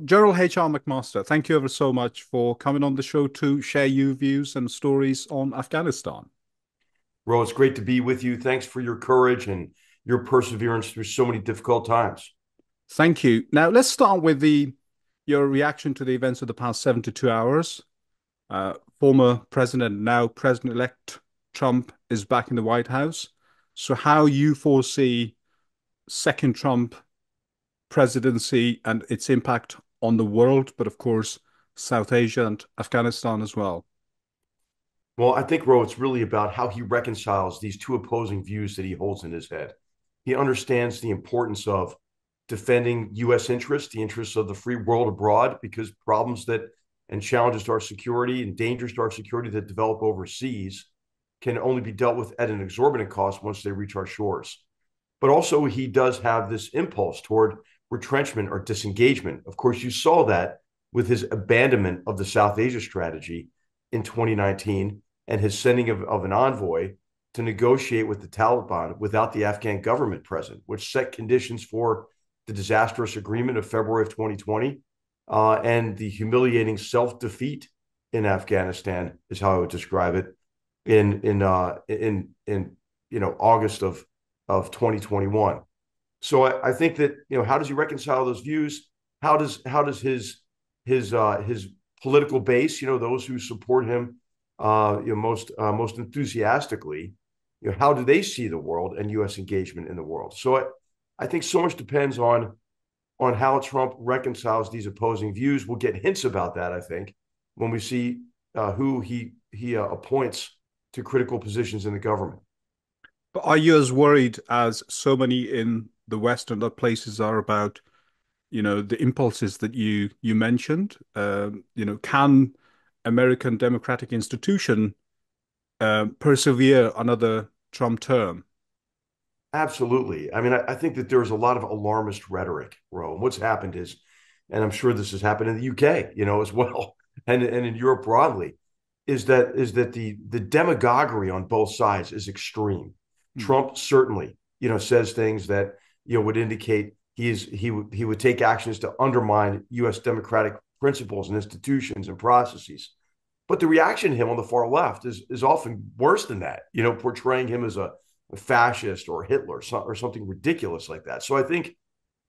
General H.R. McMaster, thank you ever so much for coming on the show to share your views and stories on Afghanistan. Ro, it's great to be with you. Thanks for your courage and your perseverance through so many difficult times. Thank you. Now, let's start with your reaction to the events of the past 72 hours. Former President, now President-elect Trump is back in the White House. So how you foresee second Trump presidency and its impact on the world, but of course, South Asia and Afghanistan as well. Well, I think, Ro, it's really about how he reconciles these two opposing views that he holds in his head. He understands the importance of defending U.S. interests, the interests of the free world abroad, because problems that and challenges to our security and dangers to our security that develop overseas can only be dealt with at an exorbitant cost once they reach our shores. But also, he does have this impulse toward retrenchment or disengagement. Of course, you saw that with his abandonment of the South Asia strategy in 2019 and his sending of an envoy to negotiate with the Taliban without the Afghan government present, which set conditions for the disastrous agreement of February of 2020 and the humiliating self-defeat in Afghanistan is how I would describe it in August of 2021. So I think that how does he reconcile those views? How does his political base, those who support him, most enthusiastically, how do they see the world and U.S. engagement in the world? So I think so much depends on how Trump reconciles these opposing views. We'll get hints about that, I think, when we see who he appoints to critical positions in the government. But are you as worried as so many in the West and other places are about, the impulses that you mentioned? Can American democratic institution persevere another Trump term? Absolutely. I mean, I think that there's a lot of alarmist rhetoric, Rome. What's happened is, and I'm sure this has happened in the UK, as well, and in Europe broadly, is that the demagoguery on both sides is extreme. Hmm. Trump certainly, says things that would indicate he would take actions to undermine U.S. democratic principles and institutions and processes. But the reaction to him on the far left is often worse than that, portraying him as a fascist or Hitler or something ridiculous like that. So I think,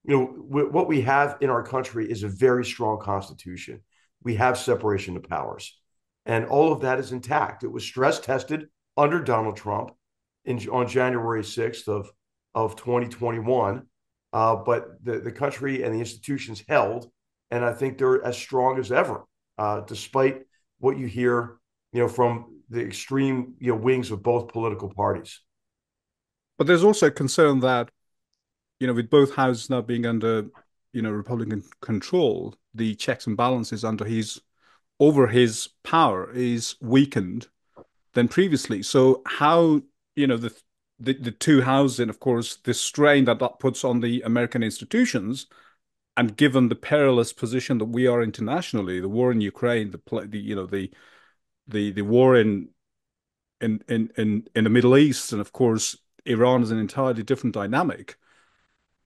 what we have in our country is a very strong constitution. We have separation of powers, and all of that is intact. It was stress tested under Donald Trump on January 6th of 2021, but the country and the institutions held, and I think they're as strong as ever, despite what you hear, from the extreme, wings of both political parties. But there's also a concern that, with both houses now being under, Republican control, the checks and balances over his power is weakened than previously. So how, the two houses, and of course, the strain that puts on the American institutions, and given the perilous position that we are internationally, the war in Ukraine, the war in the Middle East, and of course, Iran is an entirely different dynamic.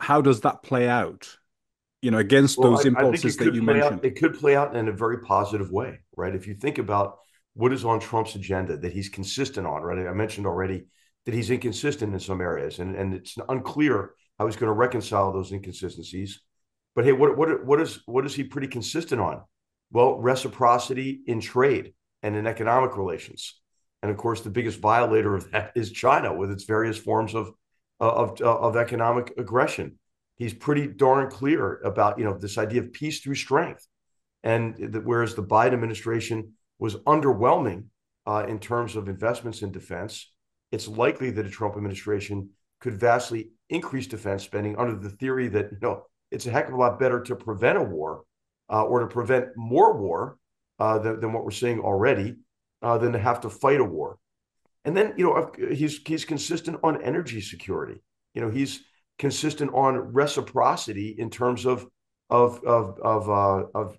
How does that play out, against Well, those I think impulses it that could you play out. mentioned? It could play out in a very positive way, right? If you think about what is on Trump's agenda that he's consistent on, right? I mentioned already that he's inconsistent in some areas, and it's unclear how he's going to reconcile those inconsistencies. But hey, what is he pretty consistent on? Well, reciprocity in trade and in economic relations, and of course, the biggest violator of that is China with its various forms of economic aggression. He's pretty darn clear about this idea of peace through strength, and whereas the Biden administration was underwhelming in terms of investments in defense, it's likely that a Trump administration could vastly increase defense spending under the theory that it's a heck of a lot better to prevent a war or to prevent more war than what we're seeing already than to have to fight a war. And then he's consistent on energy security. He's consistent on reciprocity in terms of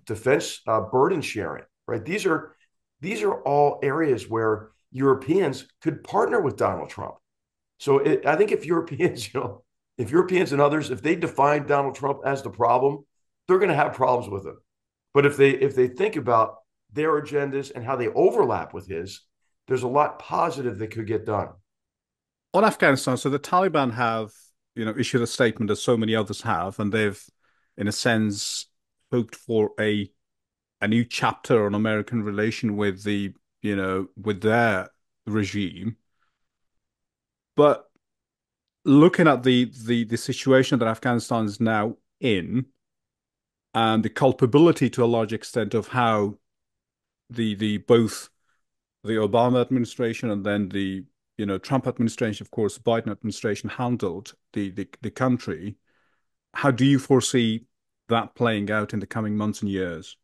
defense burden sharing. Right? These are all areas where Europeans could partner with Donald Trump. So I think if Europeans, if Europeans and others, if they define Donald Trump as the problem, they're going to have problems with him. But if they think about their agendas and how they overlap with his, there's a lot positive that could get done. On Afghanistan, so the Taliban have, issued a statement as so many others have, and they've, in a sense, hoped for a new chapter on American relation with with their regime. But looking at the situation that Afghanistan is now in, and the culpability to a large extent of how the both the Obama administration and then the Trump administration, of course, Biden administration handled the country. How do you foresee that playing out in the coming months and years?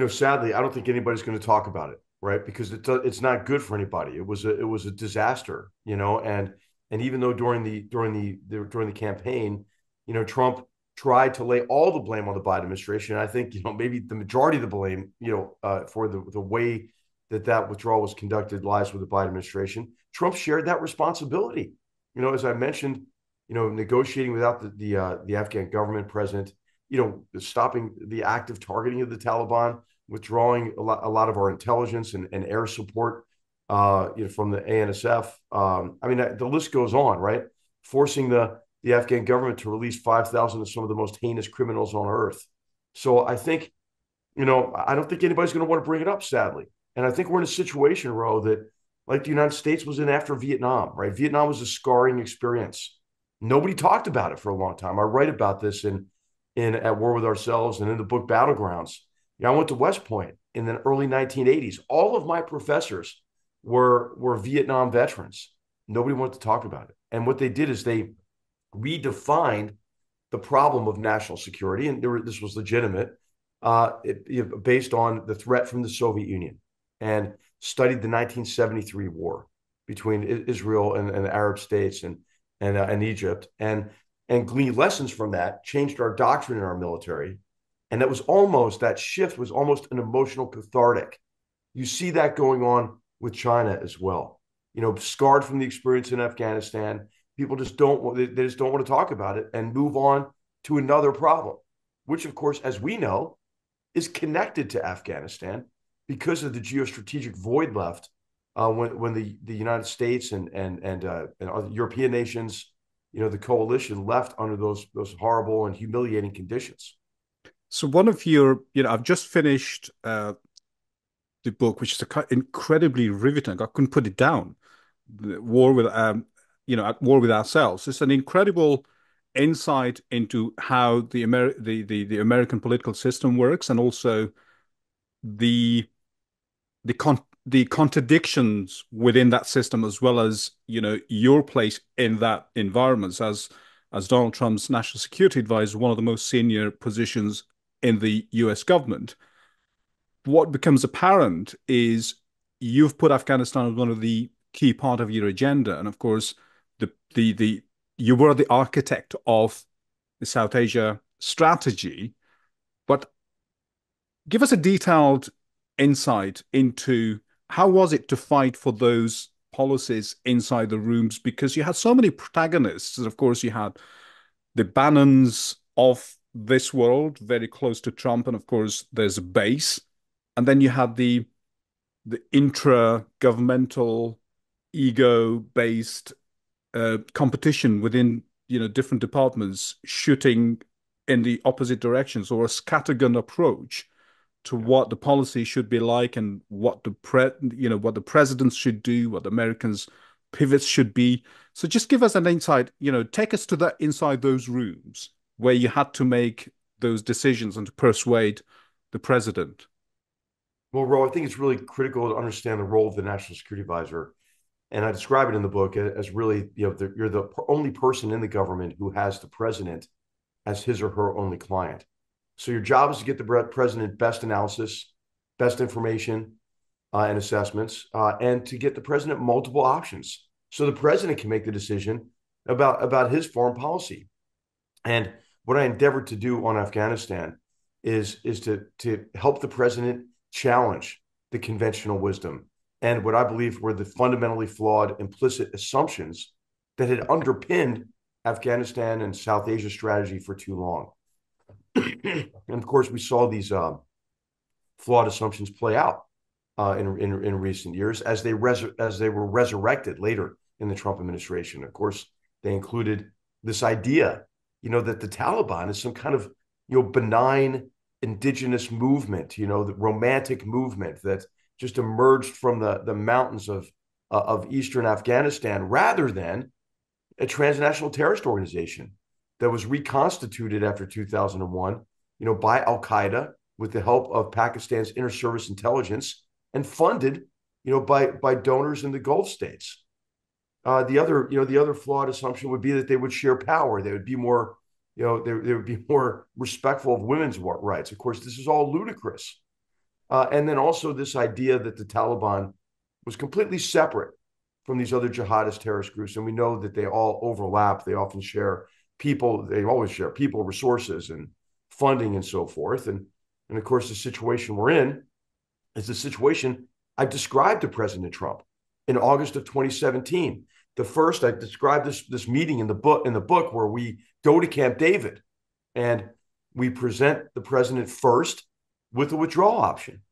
Sadly, I don't think anybody's going to talk about it, right? Because it's not good for anybody. It was a disaster, and even though during the campaign, Trump tried to lay all the blame on the Biden administration. I think maybe the majority of the blame, for the way that withdrawal was conducted lies with the Biden administration. Trump shared that responsibility. As I mentioned, negotiating without the Afghan government president, stopping the active targeting of the Taliban, withdrawing a lot of our intelligence and air support, from the ANSF. I mean, the list goes on, right? Forcing the Afghan government to release 5,000 of some of the most heinous criminals on earth. So I think, I don't think anybody's going to want to bring it up, sadly. And I think we're in a situation, Ro, that like the United States was in after Vietnam, right? Vietnam was a scarring experience. Nobody talked about it for a long time. I write about this in At War with Ourselves and in the book Battlegrounds. I went to West Point in the early 1980s. All of my professors were Vietnam veterans. Nobody wanted to talk about it. And what they did is they redefined the problem of national security, and this was legitimate, based on the threat from the Soviet Union, and studied the 1973 war between Israel and the Arab states and Egypt, and gleaned lessons from that, changed our doctrine in our military. And that shift was almost an emotional cathartic. You see that going on with China as well. Scarred from the experience in Afghanistan, people they just don't want to talk about it and move on to another problem, which of course, as we know, is connected to Afghanistan because of the geostrategic void left, when the United States and other European nations, the coalition left under those horrible and humiliating conditions. So one of your, I've just finished the book, which is incredibly riveting. I couldn't put it down. The War with, At War with Ourselves. It's an incredible insight into how the American political system works, and also the the contradictions within that system, as well as your place in that environment as Donald Trump's national security advisor, one of the most senior positions in the US government. What becomes apparent is you've put Afghanistan as one of the key part of your agenda, and of course, the you were the architect of the South Asia strategy. But give us a detailed insight into how was it to fight for those policies inside the rooms, because you had so many protagonists. And of course, you had the Bannons of this world very close to Trump, and of course, there's a base, and then you had the intra-governmental, ego-based competition within different departments shooting in the opposite directions, or a scattergun approach to what the policy should be like, and what the presidents should do, what the Americans pivots should be. So just give us an insight, take us to that inside those rooms where you had to make those decisions and to persuade the president. Well, Ro, I think it's really critical to understand the role of the national security advisor. And I describe it in the book as really, you're the only person in the government who has the president as his or her only client. So your job is to get the president best analysis, best information, and assessments, and to get the president multiple options, so the president can make the decision about his foreign policy. And what I endeavored to do on Afghanistan is to help the president challenge the conventional wisdom and what I believe were the fundamentally flawed implicit assumptions that had underpinned Afghanistan and South Asia strategy for too long. And of course, we saw these flawed assumptions play out in recent years as as they were resurrected later in the Trump administration. Of course, they included this idea, that the Taliban is some kind of benign indigenous movement, the romantic movement that just emerged from the mountains of eastern Afghanistan, rather than a transnational terrorist organization that was reconstituted after 2001, by Al Qaeda with the help of Pakistan's inter-service intelligence and funded, by donors in the Gulf states. The other flawed assumption would be that they would share power. They would be more, they would be more respectful of women's rights. Of course, this is all ludicrous. And then also this idea that the Taliban was completely separate from these other jihadist terrorist groups. And we know that they all overlap. They often share people. They always share people, resources, and funding and so forth. And of course, the situation we're in is the situation I described to President Trump in August of 2017. The first, I described this meeting in the book where we go to Camp David and we present the president first with a withdrawal option.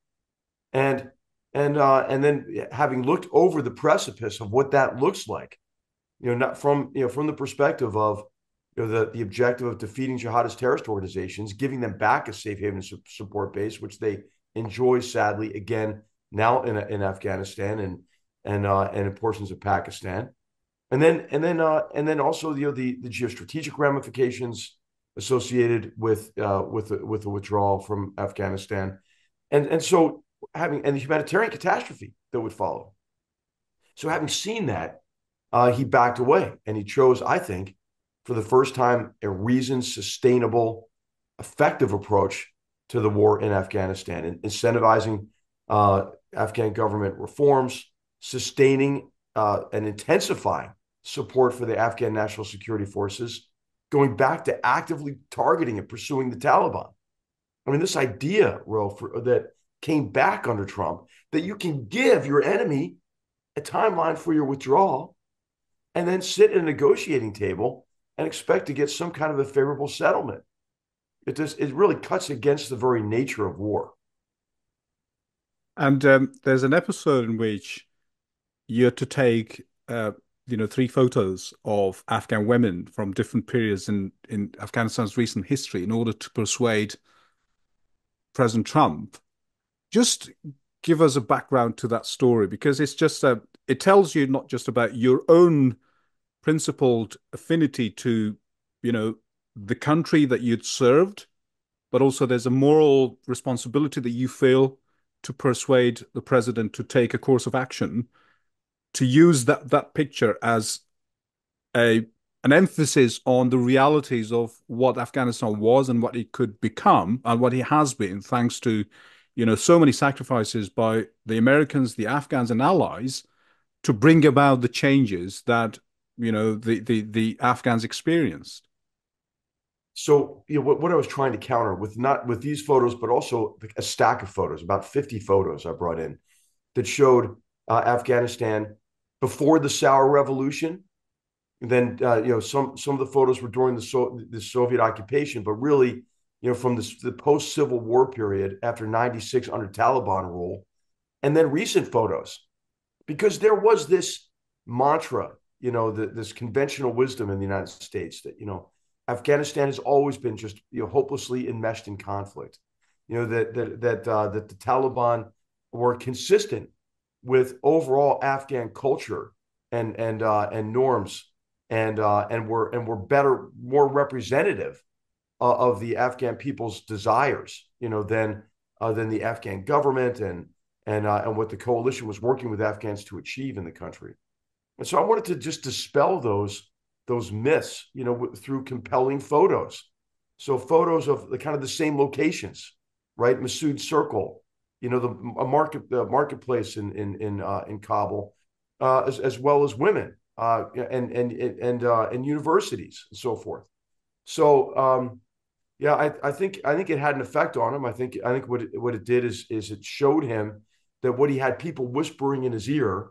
And then having looked over the precipice of what that looks like, not from from the perspective of the objective of defeating jihadist terrorist organizations, giving them back a safe haven support base, which they enjoy sadly again now in Afghanistan and in portions of Pakistan, and then also the geostrategic ramifications associated with the withdrawal from Afghanistan, and so and the humanitarian catastrophe that would follow. So having seen that, he backed away and he chose, I think, for the first time, a reasoned, sustainable, effective approach to the war in Afghanistan, and incentivizing Afghan government reforms, sustaining and intensifying support for the Afghan National Security Forces, going back to actively targeting and pursuing the Taliban. I mean, this idea, Roh, that came back under Trump, that you can give your enemy a timeline for your withdrawal and then sit at a negotiating table and expect to get some kind of a favorable settlement. It really cuts against the very nature of war. And there's an episode in which you're to take, three photos of Afghan women from different periods in Afghanistan's recent history in order to persuade President Trump. Just give us a background to that story, because it tells you not just about your own principled affinity to, the country that you'd served, but also there's a moral responsibility that you feel to persuade the president to take a course of action, to use that picture as a an emphasis on the realities of what Afghanistan was and what it could become and what it has been, thanks to, so many sacrifices by the Americans, the Afghans, and allies to bring about the changes that, the Afghans experienced. So, what I was trying to counter with, not with these photos, but also a stack of photos, about 50 photos I brought in that showed Afghanistan before the Sour Revolution. And then, some of the photos were during the Soviet occupation, but really, from the post Civil War period after '96 under Taliban rule, and then recent photos, because there was this mantra, this conventional wisdom in the United States that Afghanistan has always been just hopelessly enmeshed in conflict. That the Taliban were consistent with overall Afghan culture and norms, and were better, more representative of the Afghan people's desires, than the Afghan government and what the coalition was working with Afghans to achieve in the country. And so I wanted to just dispel those myths, through compelling photos. So photos of the kind of the same locations, right? Masood Circle, the marketplace in Kabul, as well as women, and universities and so forth. So yeah, I think it had an effect on him. I think what it did is it showed him that what he had people whispering in his ear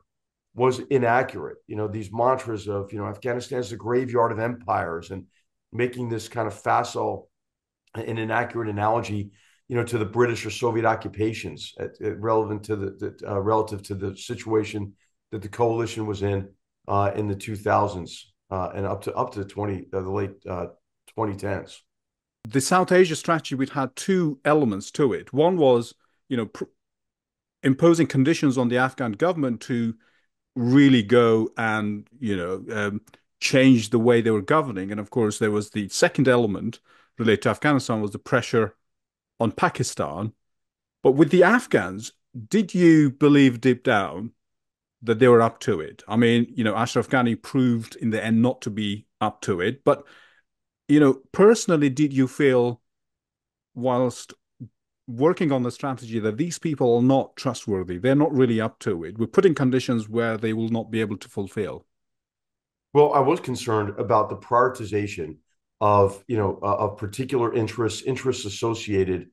was inaccurate. These mantras of Afghanistan is the graveyard of empires, and making this kind of facile an inaccurate analogy, to the British or Soviet occupations, relevant to relative to the situation that the coalition was in the 2000s and up to the late 2010s. The South Asia strategy, we'd had two elements to it. One was, you know, imposing conditions on the Afghan government to really go and, change the way they were governing. And of course, there was the second element related to Afghanistan was the pressure on Pakistan. But with the Afghans, did you believe deep down that they were up to it? I mean, Ashraf Ghani proved in the end not to be up to it. But, personally, did you feel whilst working on the strategy that these people are not trustworthy? They're not really up to it. We're putting conditions where they will not be able to fulfill. Well, I was concerned about the prioritization of particular interests associated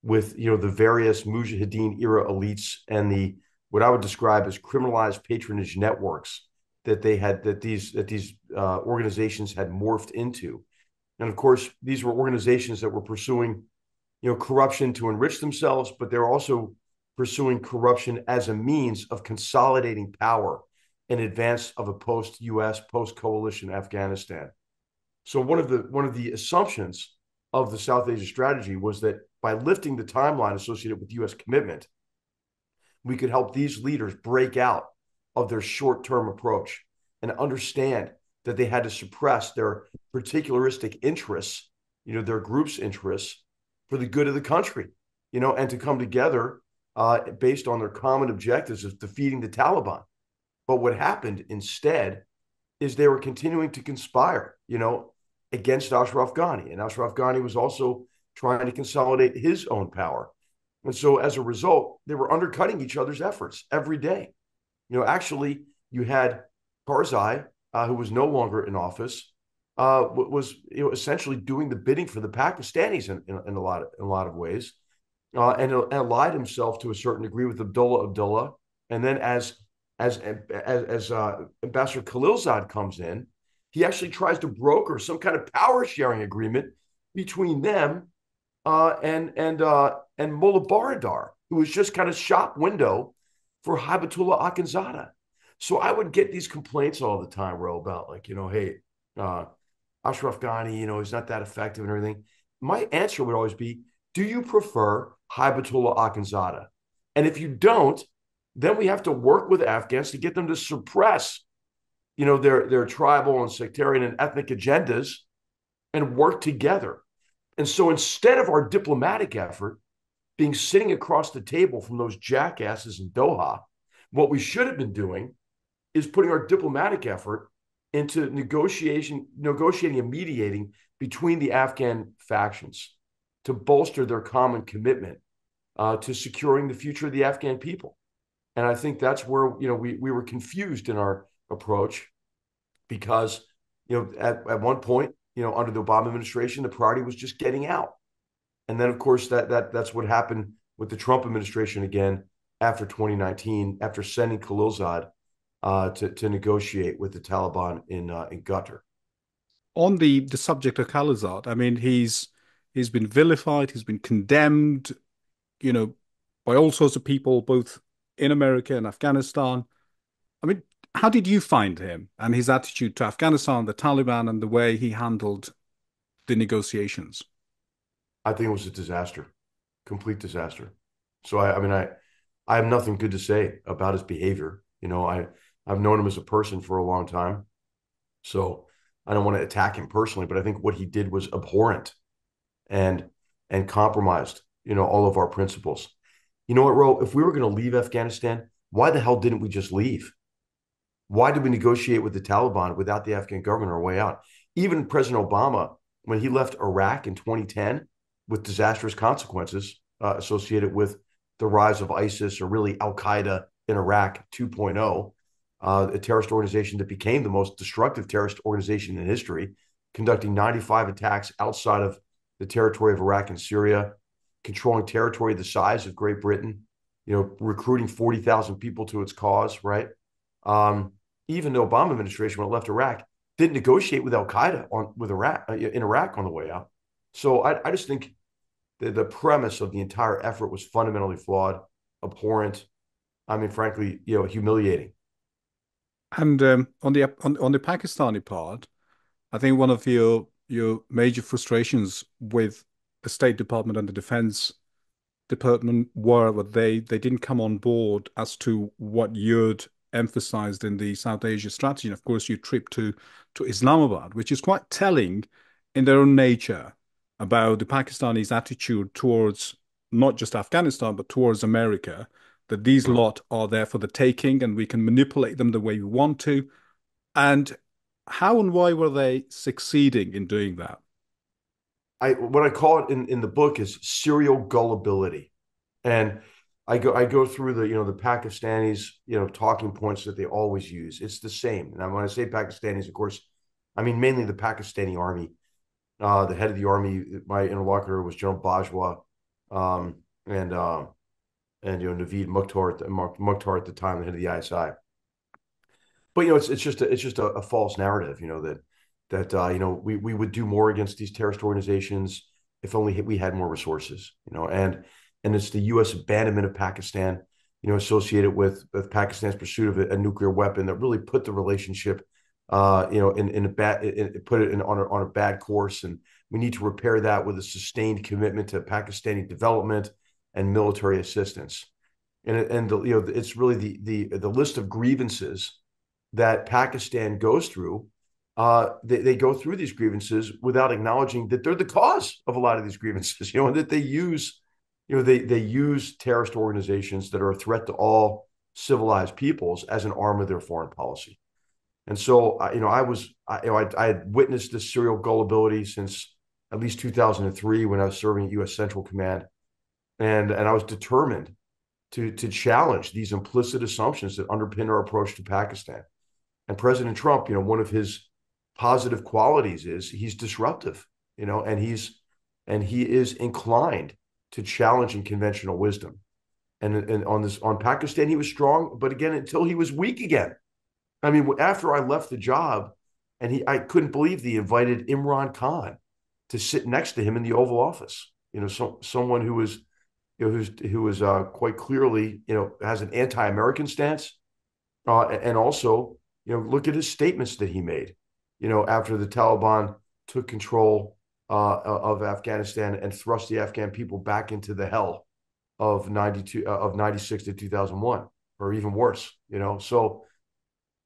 with the various Mujahideen era elites and the what I would describe as criminalized patronage networks that these organizations had morphed into. And of course, these were organizations that were pursuing corruption to enrich themselves, but they're also pursuing corruption as a means of consolidating power in advance of a post-U.S., post-coalition Afghanistan. So one of the assumptions of the South Asia strategy was that by lifting the timeline associated with U.S. commitment, we could help these leaders break out of their short-term approach and understand that they had to suppress their particularistic interests, their group's interests, for the good of the country, and to come together based on their common objectives of defeating the Taliban. But what happened instead is they were continuing to conspire, against Ashraf Ghani. And Ashraf Ghani was also trying to consolidate his own power. And so as a result, they were undercutting each other's efforts every day. Actually, you had Karzai, who was no longer in office, was essentially doing the bidding for the Pakistanis in a lot of ways, and allied himself to a certain degree with Abdullah. And then as Ambassador Khalilzad comes in, he actually tries to broker some kind of power sharing agreement between them and Mullah Baradar, who was just kind of shop window for Hibatullah Akhundzada. So I would get these complaints all the time, Ro, about hey, Ashraf Ghani, he's not that effective and everything. My answer would always be, do you prefer Hibatullah Akhundzada? And if you don't, then we have to work with Afghans to get them to suppress, their tribal and sectarian and ethnic agendas and work together. And so instead of our diplomatic effort being sitting across the table from those jackasses in Doha, what we should have been doing is putting our diplomatic effort into negotiating and mediating between the Afghan factions to bolster their common commitment to securing the future of the Afghan people. And I think that's where we were confused in our approach because at one point under the Obama administration the priority was just getting out, and then of course that's what happened with the Trump administration again after 2019 after sending Khalilzad to negotiate with the Taliban in Qatar. On the subject of Khalilzad, I mean, he's been vilified, he's been condemned, you know, by all sorts of people, both in America and Afghanistan. I mean, how did you find him and his attitude to Afghanistan, the Taliban, and the way he handled the negotiations? I think it was a disaster, complete disaster. So I have nothing good to say about his behavior. I've known him as a person for a long time, so I don't want to attack him personally, but I think what he did was abhorrent and compromised, all of our principles. You know what, Ro? If we were going to leave Afghanistan, why the hell didn't we just leave? Why did we negotiate with the Taliban without the Afghan government on our way out? Even President Obama, when he left Iraq in 2010 with disastrous consequences associated with the rise of ISIS, or really Al Qaeda in Iraq 2.0, a terrorist organization that became the most destructive terrorist organization in history, conducting 95 attacks outside of the territory of Iraq and Syria, controlling territory the size of Great Britain, recruiting 40,000 people to its cause, right? Even the Obama administration, when it left Iraq, didn't negotiate with Al Qaeda in Iraq on the way out. So I just think the premise of the entire effort was fundamentally flawed, abhorrent. I mean, frankly, humiliating. And on the Pakistani part, I think one of your major frustrations with the State Department and the Defense Department were that they didn't come on board as to what you'd emphasized in the South Asia strategy. And of course, your trip to Islamabad, which is quite telling in their own nature about the Pakistanis' attitude towards not just Afghanistan, but towards America, that these lot are there for the taking and we can manipulate them the way we want to. And how and why were they succeeding in doing that? What I call it in the book is serial gullibility. And I go through the Pakistanis, talking points that they always use. It's the same. And when I say Pakistanis, of course, I mean mainly the Pakistani army. The head of the army, my interlocutor was General Bajwa, um, and Naveed Mukhtar at the time, the head of the ISI. But it's just a false narrative, that we would do more against these terrorist organizations if only we had more resources, and it's the U.S. abandonment of Pakistan, associated with Pakistan's pursuit of a nuclear weapon that really put the relationship, in a bad, put it on a bad course, and we need to repair that with a sustained commitment to Pakistani development and military assistance, it's really the list of grievances that Pakistan goes through. They go through these grievances without acknowledging that they're the cause of a lot of these grievances, and that they use terrorist organizations that are a threat to all civilized peoples as an arm of their foreign policy. And so, I had witnessed this serial gullibility since at least 2003 when I was serving at U.S. Central Command, and I was determined to challenge these implicit assumptions that underpin our approach to Pakistan. And President Trump, one of his positive qualities is he's disruptive, and he is inclined to challenging conventional wisdom. And on Pakistan, he was strong, but again, until he was weak again. I mean, after I left the job, I couldn't believe they invited Imran Khan to sit next to him in the Oval Office. Someone who was quite clearly, has an anti-American stance, and also, look at his statements that he made, after the Taliban took control of Afghanistan and thrust the Afghan people back into the hell of 92 of 96 to 2001, or even worse. So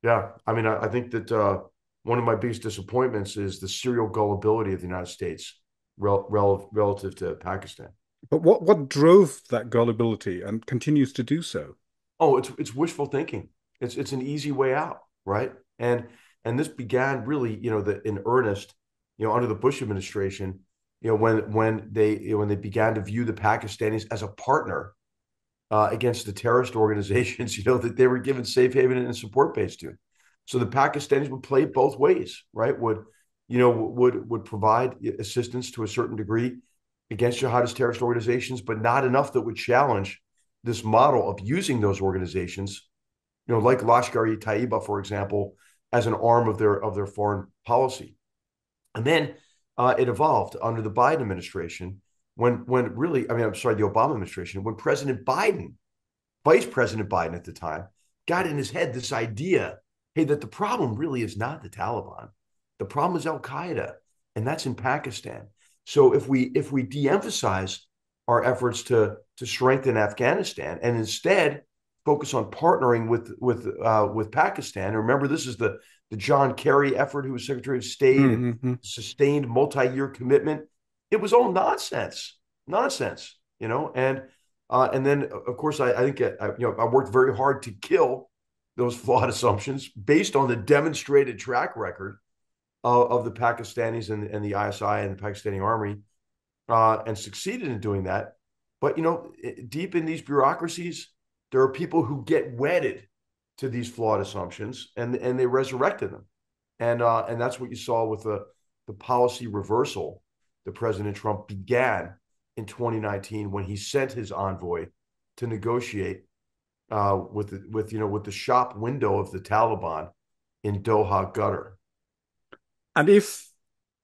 yeah, I mean, I think that one of my biggest disappointments is the serial gullibility of the United States relative to Pakistan. But what drove that gullibility and continues to do so? Oh, it's wishful thinking. It's an easy way out, right? And this began really, in earnest, under the Bush administration, when they began to view the Pakistanis as a partner, against the terrorist organizations, that they were given safe haven and support base to. So the Pakistanis would play it both ways, right? Would provide assistance to a certain degree against jihadist terrorist organizations, but not enough that would challenge this model of using those organizations, like Lashkar-e-Taiba, for example, as an arm of their foreign policy. And then it evolved under the Biden administration, when really, I mean, I'm sorry, the Obama administration, when Vice President Biden at the time, got in his head this idea, hey, that the problem really is not the Taliban. The problem is Al Qaeda, and that's in Pakistan. So if we de-emphasize our efforts to strengthen Afghanistan and instead focus on partnering with Pakistan. And remember, this is the John Kerry effort, who was Secretary of State, and Mm-hmm. sustained multi-year commitment. It was all nonsense. And then of course I think I worked very hard to kill those flawed assumptions based on the demonstrated track record of the Pakistanis and the ISI and the Pakistani army, and succeeded in doing that. But deep in these bureaucracies, there are people who get wedded to these flawed assumptions, and they resurrected them, and that's what you saw with the policy reversal that President Trump began in 2019 when he sent his envoy to negotiate with the shop window of the Taliban in Doha, Qatar. And if,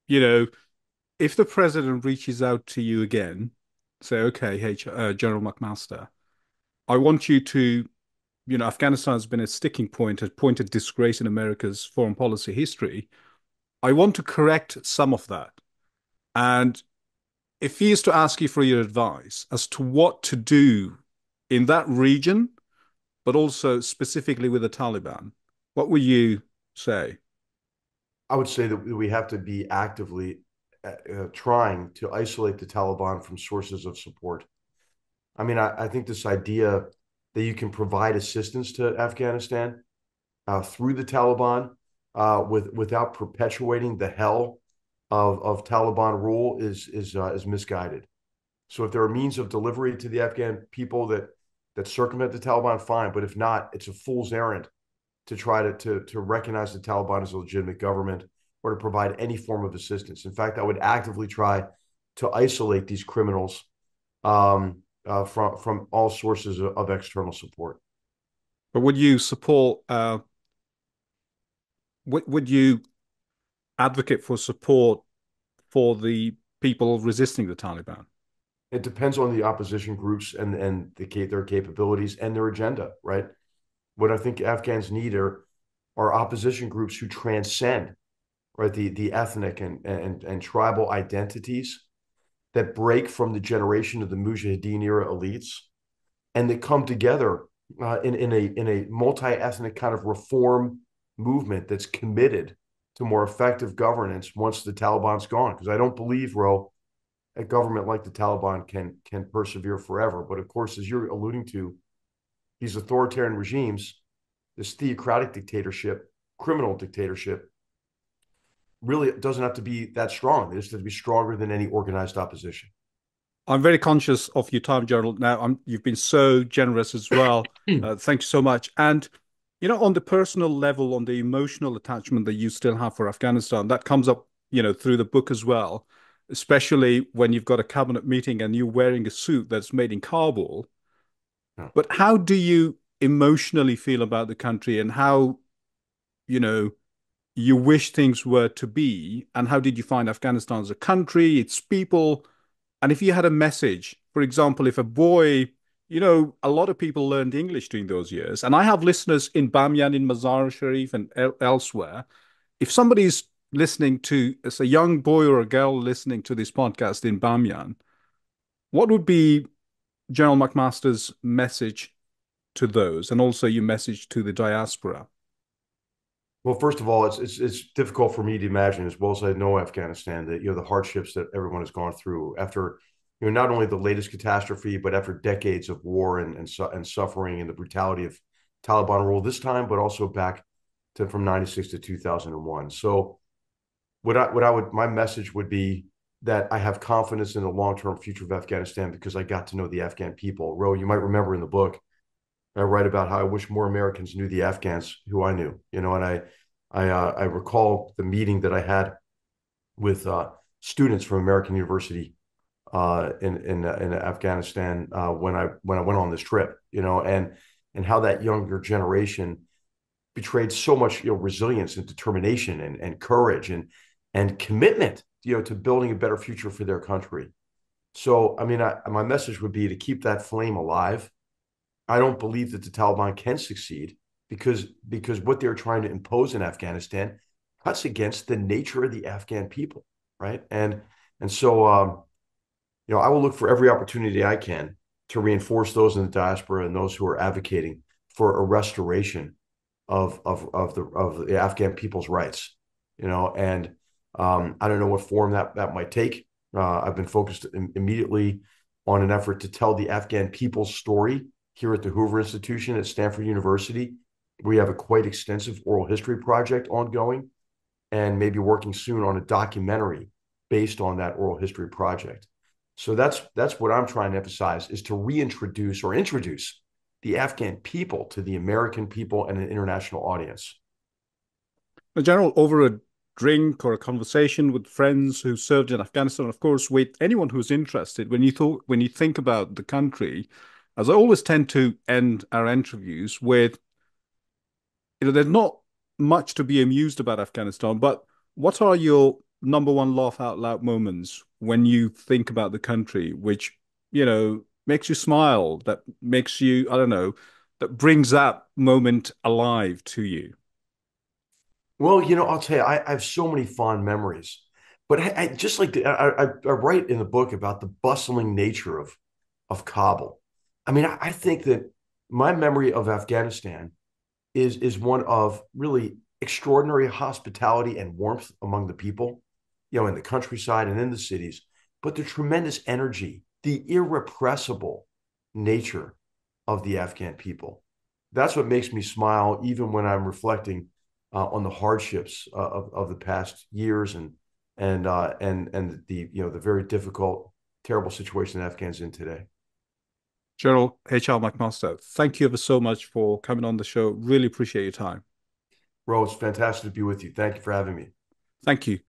you know, if the president reaches out to you again, say, okay, hey, General McMaster, I want you to, Afghanistan has been a sticking point, a point of disgrace in America's foreign policy history. I want to correct some of that. And if he is to ask you for your advice as to what to do in that region, but also specifically with the Taliban, what would you say? I would say that we have to be actively trying to isolate the Taliban from sources of support. I mean, I think this idea that you can provide assistance to Afghanistan through the Taliban without perpetuating the hell of Taliban rule is misguided. So if there are means of delivery to the Afghan people that circumvent the Taliban, fine. But if not, it's a fool's errand to try to recognize the Taliban as a legitimate government or to provide any form of assistance. In fact, I would actively try to isolate these criminals from all sources of external support. But would you support, would you advocate for support for the people resisting the Taliban? It depends on the opposition groups their capabilities and their agenda, right? What I think Afghans need are opposition groups who transcend right the ethnic and tribal identities that break from the generation of the Mujahideen era elites and that come together in a multi-ethnic kind of reform movement that's committed to more effective governance once the Taliban's gone. Because I don't believe, Ro, a government like the Taliban can persevere forever. But of course, as you're alluding to, these authoritarian regimes, this theocratic dictatorship, criminal dictatorship, really doesn't have to be that strong. They just have to be stronger than any organized opposition. I'm very conscious of your time, Gerald. Now, you've been so generous as well. Thank you so much. And, on the personal level, on the emotional attachment that you still have for Afghanistan, that comes up, through the book as well, especially when you've got a cabinet meeting and you're wearing a suit that's made in Kabul. Yeah. But how do you emotionally feel about the country and how, you know, you wish things were to be? And how did you find Afghanistan as a country, its people? And if you had a message, for example, if a boy, a lot of people learned English during those years, and I have listeners in Bamyan, in Mazar Sharif, and elsewhere. If somebody's listening to, as a young boy or a girl listening to this podcast in Bamyan, what would be General McMaster's message to those, and also your message to the diaspora? Well, first of all, it's difficult for me to imagine, as well as I know Afghanistan, that the hardships that everyone has gone through after not only the latest catastrophe, but after decades of war and suffering and the brutality of Taliban rule this time, but also back to from '96 to 2001. So, my message would be that I have confidence in the long term future of Afghanistan because I got to know the Afghan people. Ro, you might remember in the book I write about how I wish more Americans knew the Afghans who I knew, and I recall the meeting that I had with students from American University in Afghanistan when I went on this trip, and how that younger generation betrayed so much resilience and determination and courage and commitment to building a better future for their country. So I mean, my message would be to keep that flame alive. I don't believe that the Taliban can succeed because what they're trying to impose in Afghanistan cuts against the nature of the Afghan people, right? And so I will look for every opportunity I can to reinforce those in the diaspora and those who are advocating for a restoration of the Afghan people's rights, and I don't know what form that might take. I've been focused immediately on an effort to tell the Afghan people's story here at the Hoover Institution at Stanford University. We have a quite extensive oral history project ongoing and maybe working soon on a documentary based on that oral history project. So that's what I'm trying to emphasize, is to reintroduce or introduce the Afghan people to the American people and an international audience. General, over a drink or a conversation with friends who served in Afghanistan, of course, with anyone who's interested, when you think about the country, as I always tend to end our interviews with, there's not much to be amused about Afghanistan, but what are your number one laugh out loud moments when you think about the country, which, makes you smile, that makes you, I don't know, that brings that moment alive to you? Well, I'll tell you, I have so many fond memories, but I just like I write in the book about the bustling nature of Kabul. I mean, I think that my memory of Afghanistan is one of really extraordinary hospitality and warmth among the people, in the countryside and in the cities, but the tremendous energy, the irrepressible nature of the Afghan people. That's what makes me smile, even when I'm reflecting on the hardships of the past years and the very difficult, terrible situation that Afghans in today. General H.R. McMaster, thank you ever so much for coming on the show. Really appreciate your time. Ro, it's fantastic to be with you. Thank you for having me. Thank you.